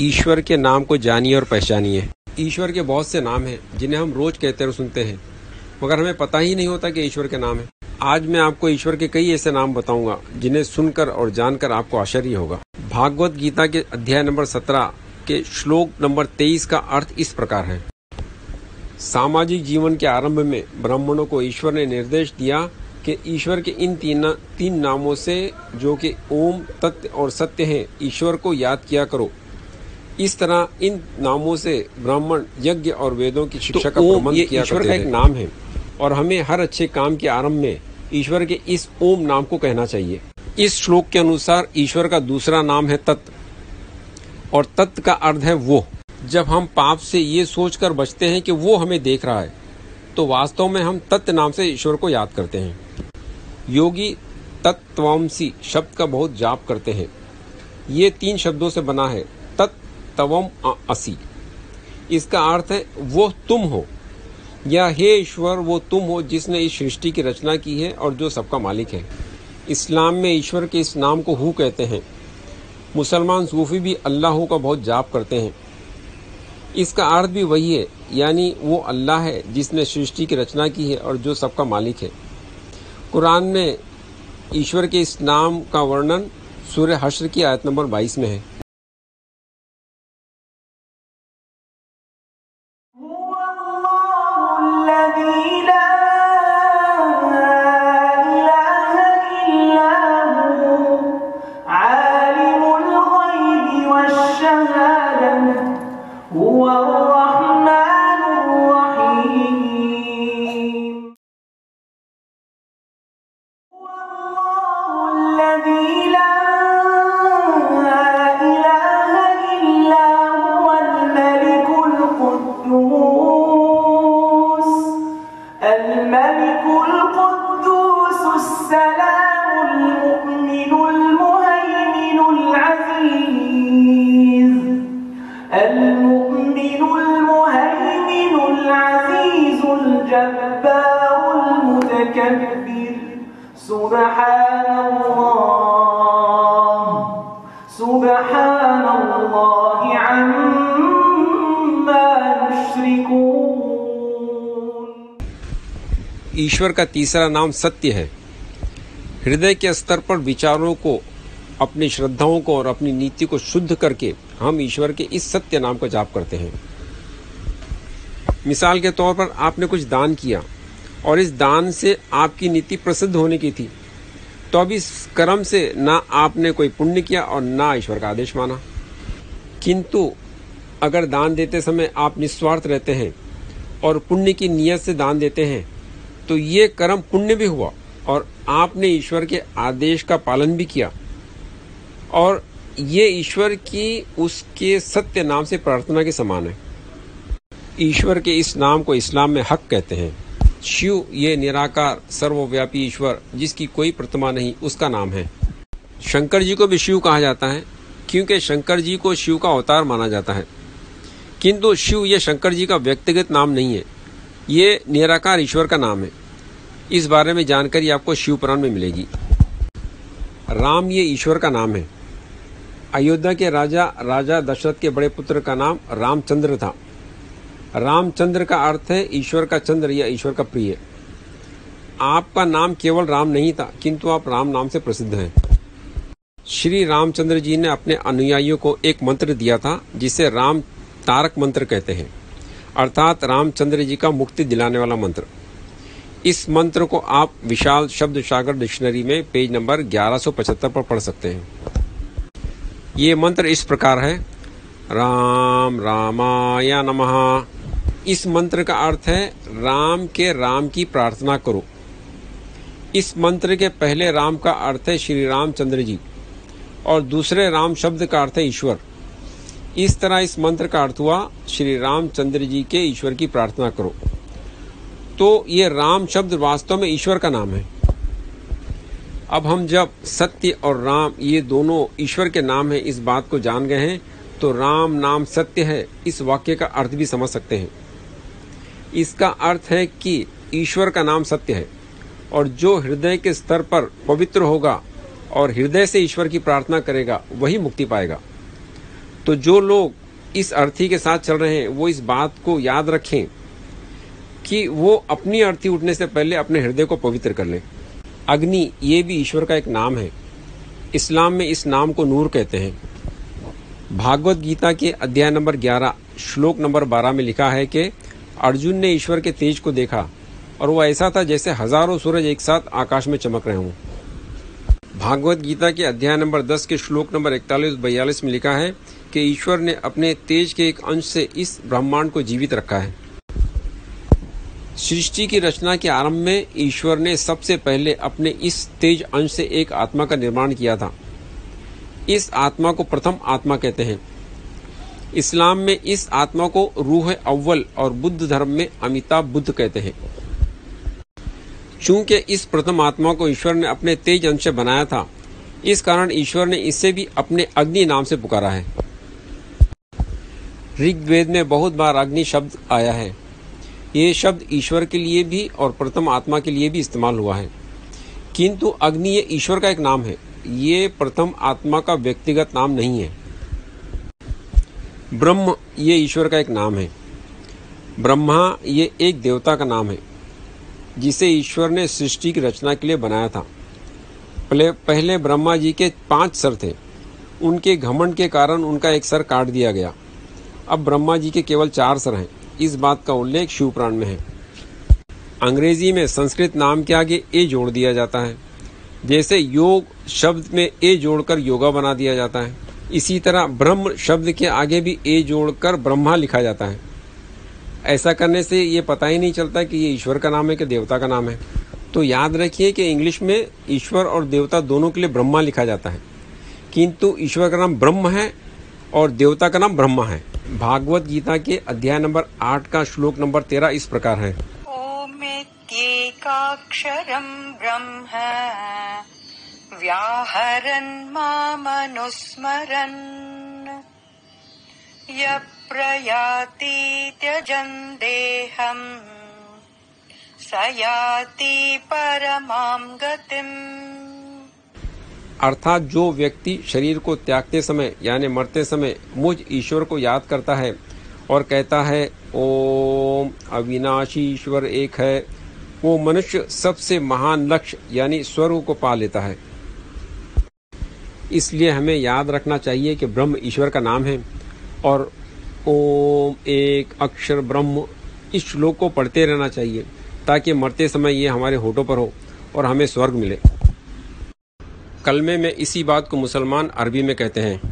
ईश्वर के नाम को जानिए और पहचानिए। ईश्वर के बहुत से नाम हैं जिन्हें हम रोज कहते और सुनते हैं, मगर हमें पता ही नहीं होता कि ईश्वर के नाम है। आज मैं आपको ईश्वर के कई ऐसे नाम बताऊंगा जिन्हें सुनकर और जानकर आपको आश्चर्य होगा। भागवत गीता के अध्याय नंबर 17 के श्लोक नंबर 23 का अर्थ इस प्रकार है। सामाजिक जीवन के आरंभ में ब्राह्मणों को ईश्वर ने निर्देश दिया कि ईश्वर के इन तीन नामों से, जो कि ओम, तत्व और सत्य हैं, ईश्वर को याद किया करो। इस तरह इन नामों से ब्राह्मण यज्ञ और वेदों की शिक्षा का प्रबंध किया करते थे। ईश्वर का एक नाम है और हमें हर अच्छे काम के आरंभ में ईश्वर के इस ओम नाम को कहना चाहिए। इस श्लोक के अनुसार ईश्वर का दूसरा नाम है तत्व, और तत्व का अर्थ है वो। जब हम पाप से ये सोचकर बचते हैं कि वो हमें देख रहा है, तो वास्तव में हम तत्व नाम से ईश्वर को याद करते हैं। योगी तत्त्वमसि शब्द का बहुत जाप करते हैं। ये 3 शब्दों से बना है, तत्त्वम असि। इसका अर्थ है वो तुम हो, या हे ईश्वर वो तुम हो जिसने इस सृष्टि की रचना की है और जो सबका मालिक है। इस्लाम में ईश्वर के इस नाम को हू कहते हैं। मुसलमान सूफी भी अल्लाह का बहुत जाप करते हैं। इसका अर्थ भी वही है, यानी वो अल्लाह है जिसने सृष्टि की रचना की है और जो सबका मालिक है। कुरान में ईश्वर के इस नाम का वर्णन सूरह हश्र की आयत नंबर 22 में है। ईश्वर का तीसरा नाम सत्य है। हृदय के स्तर पर विचारों को, अपनी श्रद्धाओं को और अपनी नीति को शुद्ध करके हम ईश्वर के इस सत्य नाम का जाप करते हैं। मिसाल के तौर पर आपने कुछ दान किया और इस दान से आपकी नीति प्रसिद्ध होने की थी, तो अब इस कर्म से ना आपने कोई पुण्य किया और ना ईश्वर का आदेश माना। किंतु अगर दान देते समय आप निस्वार्थ रहते हैं और पुण्य की नियत से दान देते हैं, तो ये कर्म पुण्य भी हुआ और आपने ईश्वर के आदेश का पालन भी किया, और ये ईश्वर की उसके सत्य नाम से प्रार्थना के समान है। ईश्वर के इस नाम को इस्लाम में हक कहते हैं। शिव ये निराकार सर्वव्यापी ईश्वर जिसकी कोई प्रतिमा नहीं, उसका नाम है। शंकर जी को भी शिव कहा जाता है क्योंकि शंकर जी को शिव का अवतार माना जाता है। किंतु शिव ये शंकर जी का व्यक्तिगत नाम नहीं है, ये निराकार ईश्वर का नाम है। इस बारे में जानकारी आपको शिव पुराण में मिलेगी। राम ये ईश्वर का नाम है। अयोध्या के राजा दशरथ के बड़े पुत्र का नाम रामचंद्र था। रामचंद्र का अर्थ है ईश्वर का चंद्र या ईश्वर का प्रिय। आपका नाम केवल राम नहीं था, किंतु आप राम नाम से प्रसिद्ध हैं। श्री रामचंद्र जी ने अपने अनुयायियों को एक मंत्र दिया था जिसे राम तारक मंत्र कहते हैं, अर्थात रामचंद्र जी का मुक्ति दिलाने वाला मंत्र। इस मंत्र को आप विशाल शब्द सागर डिक्शनरी में पेज नंबर 1175 पर पढ़ सकते हैं। ये मंत्र इस प्रकार है, राम रामाय नमः। इस मंत्र का अर्थ है राम के राम की प्रार्थना करो। इस मंत्र के पहले राम का अर्थ है श्री रामचंद्र जी और दूसरे राम शब्द का अर्थ है ईश्वर। इस तरह इस मंत्र का अर्थ हुआ श्री रामचंद्र जी के ईश्वर की प्रार्थना करो। तो ये राम शब्द वास्तव में ईश्वर का नाम है। अब हम जब सत्य और राम ये दोनों ईश्वर के नाम है इस बात को जान गए हैं, तो राम नाम सत्य है इस वाक्य का अर्थ भी समझ सकते हैं। इसका अर्थ है कि ईश्वर का नाम सत्य है और जो हृदय के स्तर पर पवित्र होगा और हृदय से ईश्वर की प्रार्थना करेगा वही मुक्ति पाएगा। तो जो लोग इस अर्थी के साथ चल रहे हैं वो इस बात को याद रखें कि वो अपनी अर्थी उठने से पहले अपने हृदय को पवित्र कर लें। अग्नि ये भी ईश्वर का एक नाम है। इस्लाम में इस नाम को नूर कहते हैं। भागवत गीता के अध्याय नंबर 11 श्लोक नंबर 12 में लिखा है कि अर्जुन ने ईश्वर के तेज को देखा और वो ऐसा था जैसे हजारों सूरज एक साथ आकाश में चमक रहे हों। भागवत गीता के अध्याय नंबर 10 के श्लोक नंबर 41-42 में लिखा है कि ईश्वर ने अपने तेज के एक अंश से इस ब्रह्मांड को जीवित रखा है। सृष्टि की रचना के आरंभ में ईश्वर ने सबसे पहले अपने इस तेज अंश से एक आत्मा का निर्माण किया था। इस आत्मा को प्रथम आत्मा कहते हैं। इस्लाम में इस आत्मा को रूह अव्वल और बुद्ध धर्म में अमिताभ बुद्ध कहते हैं। चूंकि इस प्रथम आत्मा को ईश्वर ने अपने तेज अंश से बनाया था, इस कारण ईश्वर ने इसे भी अपने अग्नि नाम से पुकारा है। ऋग्वेद में बहुत बार अग्नि शब्द आया है। ये शब्द ईश्वर के लिए भी और प्रथम आत्मा के लिए भी इस्तेमाल हुआ है, किंतु अग्नि ये ईश्वर का एक नाम है, ये प्रथम आत्मा का व्यक्तिगत नाम नहीं है। ब्रह्म ये ईश्वर का एक नाम है। ब्रह्मा ये एक देवता का नाम है जिसे ईश्वर ने सृष्टि की रचना के लिए बनाया था। पहले ब्रह्मा जी के 5 सर थे। उनके घमंड के कारण उनका एक सर काट दिया गया। अब ब्रह्मा जी के केवल 4 सर हैं। इस बात का उल्लेख शिव पुराण में है। अंग्रेजी में संस्कृत नाम के आगे ए जोड़ दिया जाता है, जैसे योग शब्द में ए जोड़कर योगा बना दिया जाता है। इसी तरह ब्रह्म शब्द के आगे भी ए जोड़कर ब्रह्मा लिखा जाता है। ऐसा करने से ये पता ही नहीं चलता कि ये ईश्वर का नाम है कि देवता का नाम है। तो याद रखिए कि इंग्लिश में ईश्वर और देवता दोनों के लिए ब्रह्मा लिखा जाता है, किंतु ईश्वर का नाम ब्रह्म है और देवता का नाम ब्रह्मा है। भागवत गीता के अध्याय नंबर 8 का श्लोक नंबर 13 इस प्रकार है। ओमेत्येकाक्षरं ब्रह्म व्याहरन् मामनुस्मरन् यः प्रयाति त्यजन् देहम् स याति परमां गतिम्। अर्थात जो व्यक्ति शरीर को त्यागते समय यानी मरते समय मुझ ईश्वर को याद करता है और कहता है ओम अविनाशी ईश्वर एक है, वो मनुष्य सबसे महान लक्ष्य यानी स्वर्ग को पा लेता है। इसलिए हमें याद रखना चाहिए कि ब्रह्म ईश्वर का नाम है और ओम एक अक्षर ब्रह्म इस श्लोक को पढ़ते रहना चाहिए ताकि मरते समय ये हमारे होठों पर हो और हमें स्वर्ग मिले। कलमे में इसी बात को मुसलमान अरबी में कहते हैं।